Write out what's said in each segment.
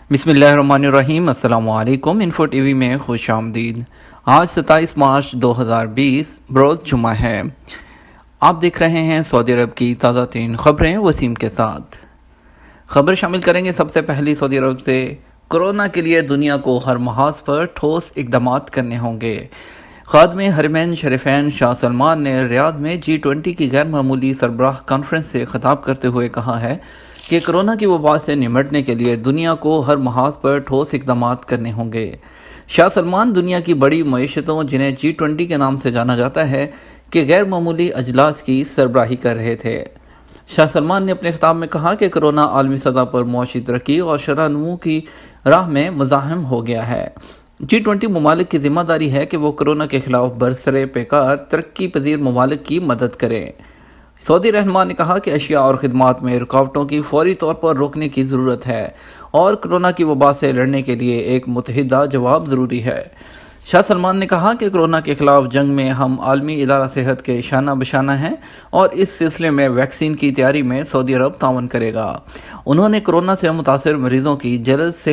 بسم اللہ الرحمن الرحیم۔ السلام علیکم۔ انفو ٹی وی میں خوش آمدید۔ آج 27 مارچ 2020 بروز جمعہ ہے۔ آپ دیکھ رہے ہیں سعودی عرب کی تازہ ترین خبریں وسیم کے ساتھ۔ خبر شامل کریں گے سب سے پہلی سعودی عرب سے۔ کورونا کے لیے دنیا کو ہر محاذ پر ٹھوس اقدامات کرنے ہوں گے۔ خادم حرمین شریفین شاہ سلمان نے ریاض میں G20 کی غیر معمولی سربراہ کانفرنس سے خطاب کرتے ہوئے کہا ہے کہ کورونا کی وبا سے نمٹنے کے لیے دنیا کو ہر محاذ پر ٹھوس اقدامات کرنے ہوں گے۔ شاہ سلمان دنیا کی بڑی معیشتوں جنہیں G20 کے نام سے جانا جاتا ہے کہ غیر معمولی اجلاس کی سربراہی کر رہے تھے۔ شاہ سلمان نے اپنے خطاب میں کہا کہ کورونا عالمی سطح پر معاشی ترقی اور شرح نمو کی راہ میں مزاحم ہو گیا ہے۔ G20 ممالک کی ذمہ داری ہے کہ وہ کورونا کے خلاف برسر پیکار ترقی پذیر ممالک کی مدد کریں۔ سعودی رہنما نے کہا کہ اشیاء اور خدمات میں رکاوٹوں کی فوری طور پر روکنے کی ضرورت ہے اور کورونا کی وبا سے لڑنے کے لیے ایک متحدہ جواب ضروری ہے۔ شاہ سلمان نے کہا کہ کورونا کے خلاف جنگ میں ہم عالمی ادارہ صحت کے شانہ بشانہ ہیں اور اس سلسلے میں ویکسین کی تیاری میں سعودی عرب تعاون کرے گا۔ انہوں نے کورونا سے متاثر مریضوں کی جلد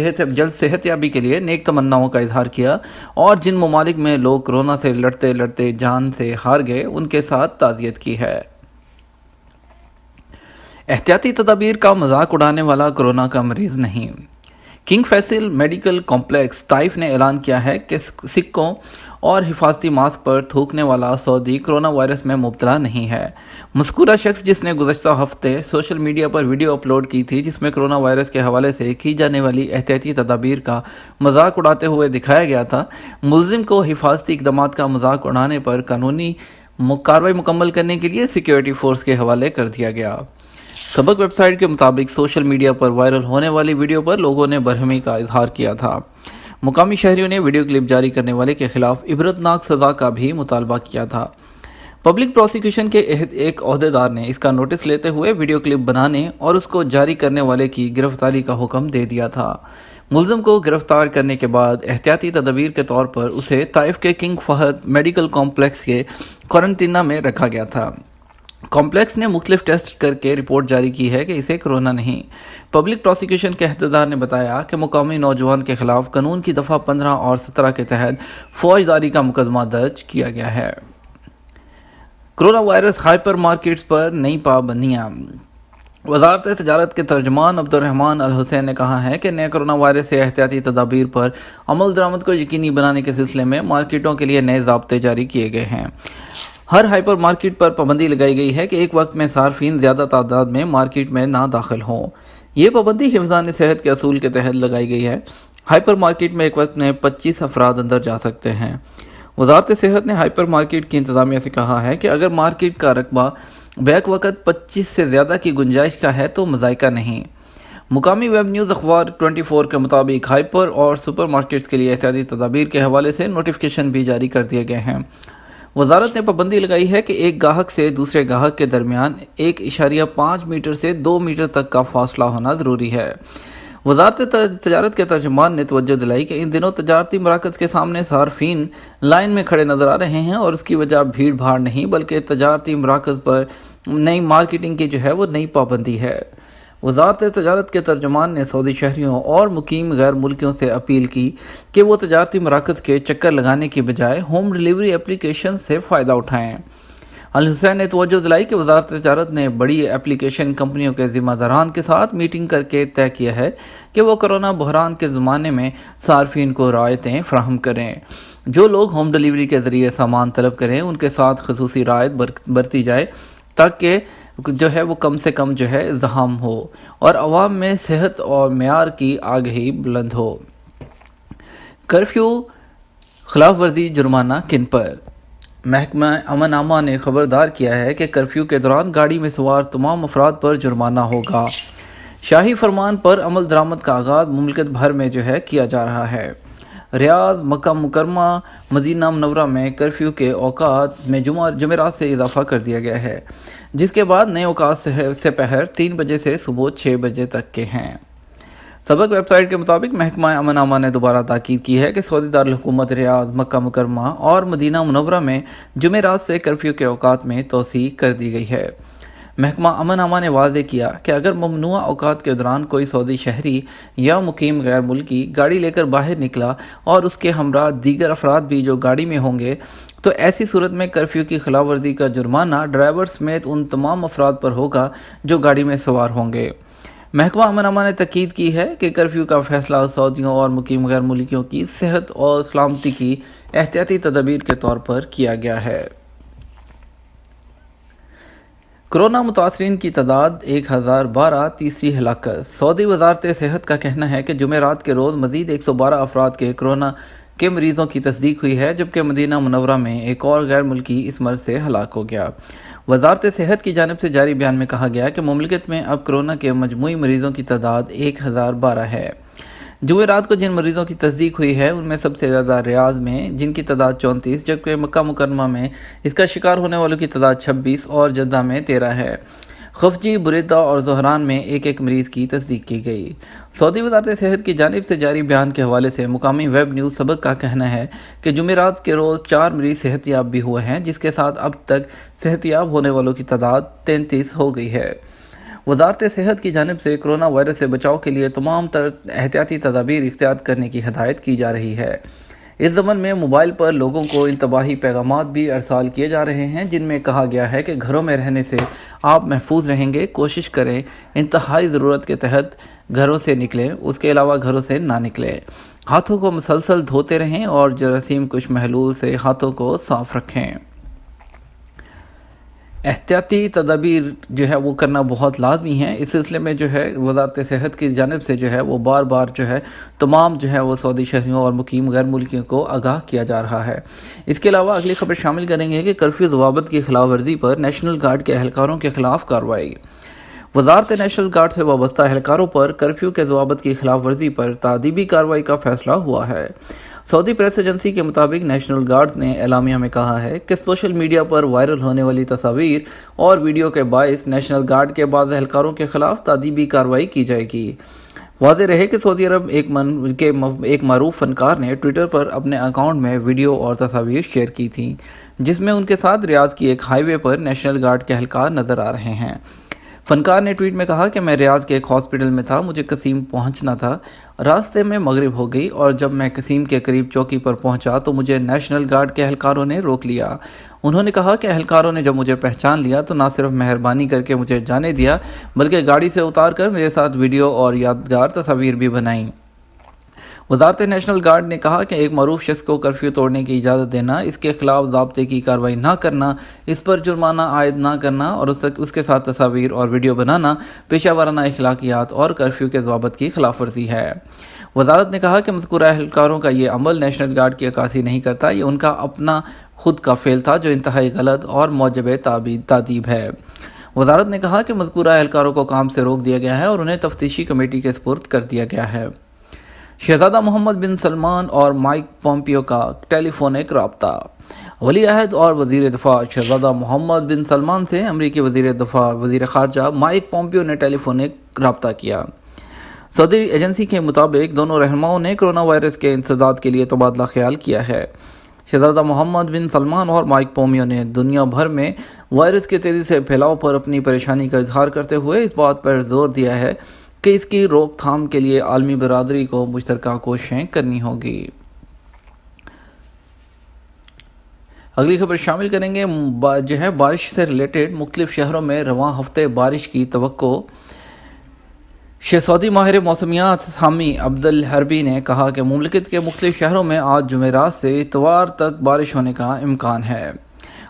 صحت یابی کے لیے نیک تمناؤں کا اظہار کیا اور جن ممالک میں لوگ کورونا سے لڑتے لڑتے جان سے ہار گئے ان کے ساتھ تعزیت کی ہے۔ احتیاطی تدابیر کا مذاق اڑانے والا کورونا کا مریض نہیں۔ King Faisal medical complex Taif نے اعلان کیا ہے کہ سکوں اور حفاظتی ماسک پر تھوکنے والا سعودی کورونا وائرس میں مبتلا نہیں ہے۔ مذکورہ شخص جس نے گزشتہ ہفتے سوشل میڈیا پر ویڈیو اپلوڈ کی تھی جس میں کورونا وائرس کے حوالے سے کی جانے والی احتیاطی تدابیر کا مذاق اڑاتے ہوئے دکھایا گیا تھا، ملزم کو حفاظتی اقدامات کا مذاق اڑانے پر قانونی کارروائی مکمل کرنے کے لیے سیکیورٹی فورس کے حوالے کر دیا گیا۔ سبق ویب سائٹ کے مطابق سوشل میڈیا پر وائرل ہونے والی ویڈیو پر لوگوں نے برہمی کا اظہار کیا تھا۔ مقامی شہریوں نے ویڈیو کلپ جاری کرنے والے کے خلاف عبرتناک سزا کا بھی مطالبہ کیا تھا۔ پبلک پروسیکیوشن کے ایک عہدیدار نے اس کا نوٹس لیتے ہوئے ویڈیو کلپ بنانے اور اس کو جاری کرنے والے کی گرفتاری کا حکم دے دیا تھا۔ ملزم کو گرفتار کرنے کے بعد احتیاطی تدابیر کے طور پر اسے طائف کے کنگ فہد میڈیکل کمپلیکس کے کوارنٹینہ میں رکھا گیا تھا۔ کمپلیکس نے مختلف ٹیسٹ کر کے رپورٹ جاری کی ہے کہ اسے کورونا نہیں۔ پبلک پروسیکیوشن کے عہدیدار نے بتایا کہ مقامی نوجوان کے خلاف قانون کی دفعہ 15 اور 17 کے تحت فوجداری کا مقدمہ درج کیا گیا ہے۔ کورونا وائرس ہائپر مارکیٹس پر نئی پابندیاں۔ وزارت تجارت کے ترجمان عبدالرحمن الحسین نے کہا ہے کہ نئے کورونا وائرس سے احتیاطی تدابیر پر عمل درآمد کو یقینی بنانے کے سلسلے میں مارکیٹوں کے لیے نئے ضابطے جاری کیے گئے ہیں۔ ہر ہائپر مارکیٹ پر پابندی لگائی گئی ہے کہ ایک وقت میں صارفین زیادہ تعداد میں مارکیٹ میں نہ داخل ہوں۔ یہ پابندی حفظان صحت کے اصول کے تحت لگائی گئی ہے۔ ہائپر مارکیٹ میں ایک وقت میں 25 افراد اندر جا سکتے ہیں۔ وزارت صحت نے ہائپر مارکیٹ کی انتظامیہ سے کہا ہے کہ اگر مارکیٹ کا رقبہ بیک وقت 25 سے زیادہ کی گنجائش کا ہے تو مذائقہ نہیں۔ مقامی ویب نیوز اخبار 24 کے مطابق ہائپر اور سپر مارکیٹس کے لیے احتیاطی تدابیر کے حوالے سے نوٹیفیکیشن بھی جاری کر دیے گئے ہیں۔ وزارت نے پابندی لگائی ہے کہ ایک گاہک سے دوسرے گاہک کے درمیان 1.5 میٹر سے 2 میٹر تک کا فاصلہ ہونا ضروری ہے۔ وزارت تجارت کے ترجمان نے توجہ دلائی کہ ان دنوں تجارتی مراکز کے سامنے صارفین لائن میں کھڑے نظر آ رہے ہیں اور اس کی وجہ بھیڑ بھاڑ نہیں بلکہ تجارتی مراکز پر نئی مارکیٹنگ کی جو ہے وہ نئی پابندی ہے۔ وزارت تجارت کے ترجمان نے سعودی شہریوں اور مقیم غیر ملکیوں سے اپیل کی کہ وہ تجارتی مراکز کے چکر لگانے کی بجائے ہوم ڈیلیوری اپلیکیشن سے فائدہ اٹھائیں۔ الحسین نے توجہ دلائی کہ وزارت تجارت نے بڑی اپلیکیشن کمپنیوں کے ذمہ داران کے ساتھ میٹنگ کر کے طے کیا ہے کہ وہ کورونا بحران کے زمانے میں صارفین کو رعایتیں فراہم کریں۔ جو لوگ ہوم ڈیلیوری کے ذریعے سامان طلب کریں ان کے ساتھ خصوصی رعایت برتی جائے تاکہ جو ہے وہ کم سے کم جو ہے ازدحام ہو اور عوام میں صحت اور معیار کی آگہی بلند ہو۔ کرفیو خلاف ورزی جرمانہ کن پر؟ محکمہ امن عامہ نے خبردار کیا ہے کہ کرفیو کے دوران گاڑی میں سوار تمام افراد پر جرمانہ ہوگا۔ شاہی فرمان پر عمل درآمد کا آغاز مملکت بھر میں جو ہے کیا جا رہا ہے۔ ریاض، مکہ مکرمہ، مدینہ منورہ میں کرفیو کے اوقات میں جمعرات سے اضافہ کر دیا گیا ہے، جس کے بعد نئے اوقات سے پہر 3 بجے سے صبح 6 بجے تک کے ہیں۔ سبق ویب سائٹ کے مطابق محکمہ امن عامہ نے دوبارہ تاکید کی ہے کہ سعودی دارالحکومت ریاض، مکہ مکرمہ اور مدینہ منورہ میں جمعرات سے کرفیو کے اوقات میں توسیع کر دی گئی ہے۔ محکمہ امن امان نے واضح کیا کہ اگر ممنوعہ اوقات کے دوران کوئی سعودی شہری یا مقیم غیر ملکی گاڑی لے کر باہر نکلا اور اس کے ہمراہ دیگر افراد بھی جو گاڑی میں ہوں گے تو ایسی صورت میں کرفیو کی خلاف ورزی کا جرمانہ ڈرائیور سمیت ان تمام افراد پر ہوگا جو گاڑی میں سوار ہوں گے۔ محکمہ امن امان نے تاکید کی ہے کہ کرفیو کا فیصلہ سعودیوں اور مقیم غیر ملکیوں کی صحت اور سلامتی کی احتیاطی تدابیر کے طور پر کیا گیا ہے۔ کورونا متاثرین کی تعداد 1012، تیسری ہلاکت۔ سعودی وزارت صحت کا کہنا ہے کہ جمعرات کے روز مزید 112 افراد کے کورونا کے مریضوں کی تصدیق ہوئی ہے، جبکہ مدینہ منورہ میں ایک اور غیر ملکی اس مرض سے ہلاک ہو گیا۔ وزارت صحت کی جانب سے جاری بیان میں کہا گیا کہ مملکت میں اب کورونا کے مجموعی مریضوں کی تعداد 1012 ہے۔ جمعرات کو جن مریضوں کی تصدیق ہوئی ہے ان میں سب سے زیادہ ریاض میں، جن کی تعداد 34، جبکہ مکہ مکرمہ میں اس کا شکار ہونے والوں کی تعداد 26 اور جدہ میں 13 ہے۔ خفجی، بریدہ اور زہران میں ایک ایک مریض کی تصدیق کی گئی۔ سعودی وزارت صحت کی جانب سے جاری بیان کے حوالے سے مقامی ویب نیوز سبق کا کہنا ہے کہ جمعرات کے روز 4 مریض صحت یاب بھی ہوئے ہیں، جس کے ساتھ اب تک صحت یاب ہونے والوں کی تعداد 33 ہو گئی ہے۔ وزارت صحت کی جانب سے کرونا وائرس سے بچاؤ کے لیے تمام تر احتیاطی تدابیر اختیار کرنے کی ہدایت کی جا رہی ہے۔ اس ضمن میں موبائل پر لوگوں کو انتباہی پیغامات بھی ارسال کیے جا رہے ہیں، جن میں کہا گیا ہے کہ گھروں میں رہنے سے آپ محفوظ رہیں گے، کوشش کریں انتہائی ضرورت کے تحت گھروں سے نکلیں، اس کے علاوہ گھروں سے نہ نکلیں، ہاتھوں کو مسلسل دھوتے رہیں اور جراثیم کش محلول سے ہاتھوں کو صاف رکھیں۔ احتیاطی تدابیر جو ہے وہ کرنا بہت لازمی ہے۔ اس سلسلے میں جو ہے وزارت صحت کی جانب سے جو ہے وہ بار بار جو ہے تمام جو ہے وہ سعودی شہریوں اور مقیم غیر ملکیوں کو آگاہ کیا جا رہا ہے۔ اس کے علاوہ اگلی خبر شامل کریں گے کہ کرفیو ضوابط کی خلاف ورزی پر نیشنل گارڈ کے اہلکاروں کے خلاف کارروائی۔ وزارت نیشنل گارڈ سے وابستہ اہلکاروں پر کرفیو کے ضوابط کی خلاف ورزی پر تعدیبی کارروائی کا فیصلہ ہوا ہے۔ سعودی پریس ایجنسی کے مطابق نیشنل گارڈ نے اعلامیہ میں کہا ہے کہ سوشل میڈیا پر وائرل ہونے والی تصاویر اور ویڈیو کے باعث نیشنل گارڈ کے بعض اہلکاروں کے خلاف تعدیبی کارروائی کی جائے گی۔ واضح رہے کہ سعودی عرب ایک معروف فنکار نے ٹویٹر پر اپنے اکاؤنٹ میں ویڈیو اور تصاویر شیئر کی تھیں، جس میں ان کے ساتھ ریاض کی ایک ہائی وے پر نیشنل گارڈ کے اہلکار نظر آ رہے ہیں۔ فنکار نے ٹویٹ میں کہا کہ میں ریاض کے ایک ہاسپٹل میں تھا، مجھے قصیم پہنچنا تھا، راستے میں مغرب ہو گئی اور جب میں قصیم کے قریب چوکی پر پہنچا تو مجھے نیشنل گارڈ کے اہلکاروں نے روک لیا۔ انہوں نے کہا کہ اہلکاروں نے جب مجھے پہچان لیا تو نہ صرف مہربانی کر کے مجھے جانے دیا بلکہ گاڑی سے اتار کر میرے ساتھ ویڈیو اور یادگار تصاویر بھی بنائیں۔ وزارت نیشنل گارڈ نے کہا کہ ایک معروف شخص کو کرفیو توڑنے کی اجازت دینا، اس کے خلاف ضابطے کی کارروائی نہ کرنا، اس پر جرمانہ عائد نہ کرنا اور اس کے ساتھ تصاویر اور ویڈیو بنانا پیشہ ورانہ اخلاقیات اور کرفیو کے ضوابط کی خلاف ورزی ہے۔ وزارت نے کہا کہ مذکورہ اہلکاروں کا یہ عمل نیشنل گارڈ کی عکاسی نہیں کرتا، یہ ان کا اپنا خود کا فعل تھا جو انتہائی غلط اور موجب تعدیب ہے۔ وزارت نے کہا کہ مذکورہ اہلکاروں کو کام سے روک دیا گیا ہے اور انہیں تفتیشی کمیٹی کے سپرد کر دیا گیا ہے۔ شہزادہ محمد بن سلمان اور مائک پومپیو کا ٹیلی فونک رابطہ۔ ولی عہد اور وزیر دفاع شہزادہ محمد بن سلمان سے امریکی وزیر خارجہ مائک پومپیو نے ٹیلی فونک رابطہ کیا۔ سعودی ایجنسی کے مطابق دونوں رہنماؤں نے کرونا وائرس کے انسداد کے لیے تبادلہ خیال کیا ہے۔ شہزادہ محمد بن سلمان اور مائک پومپیو نے دنیا بھر میں وائرس کے تیزی سے پھیلاؤ پر اپنی پریشانی کا اظہار کرتے ہوئے اس بات پر زور دیا ہے کہ اس کی روک تھام کے لیے عالمی برادری کو مشترکہ کوششیں کرنی ہوگی۔ اگلی خبر شامل کریں گے بارش سے ریلیٹڈ مختلف شہروں میں رواں ہفتے بارش کی توقع۔ سعودی ماہر موسمیات حامی عبد الحربی نے کہا کہ مملکت کے مختلف شہروں میں آج جمعرات سے اتوار تک بارش ہونے کا امکان ہے۔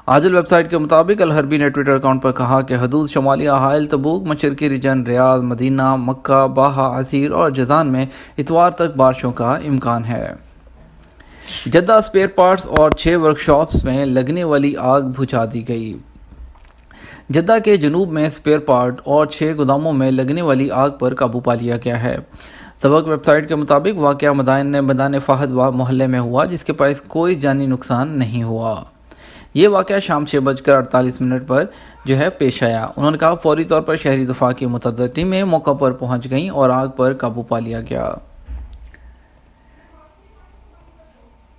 عاجل ویب سائٹ کے مطابق الحربی نے ٹویٹر اکاؤنٹ پر کہا کہ حدود شمالیہ حائل تبوک، مشرقی ریجن ریاض، مدینہ، مکہ، باہا، عسیر اور جازان میں اتوار تک بارشوں کا امکان ہے۔ جدہ اسپیئر پارٹس اور 6 ورکشاپس میں لگنے والی آگ بجھا دی گئی۔ جدہ کے جنوب میں اسپیئر پارٹ اور 6 گوداموں میں لگنے والی آگ پر قابو پا لیا گیا ہے۔ سبق ویب سائٹ کے مطابق واقعہ میدان فہد محلے میں ہوا، جس کے باعث کوئی جانی نقصان نہیں ہوا۔ یہ واقعہ شام 6:48 پر جو ہے پیش آیا۔ انہوں نے کہا فوری طور پر شہری دفاع کی متعدد ٹیمیں موقع پر پہنچ گئیں اور آگ پر قابو پا لیا گیا۔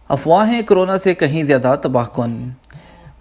افواہیں کورونا سے کہیں زیادہ تباہ کن۔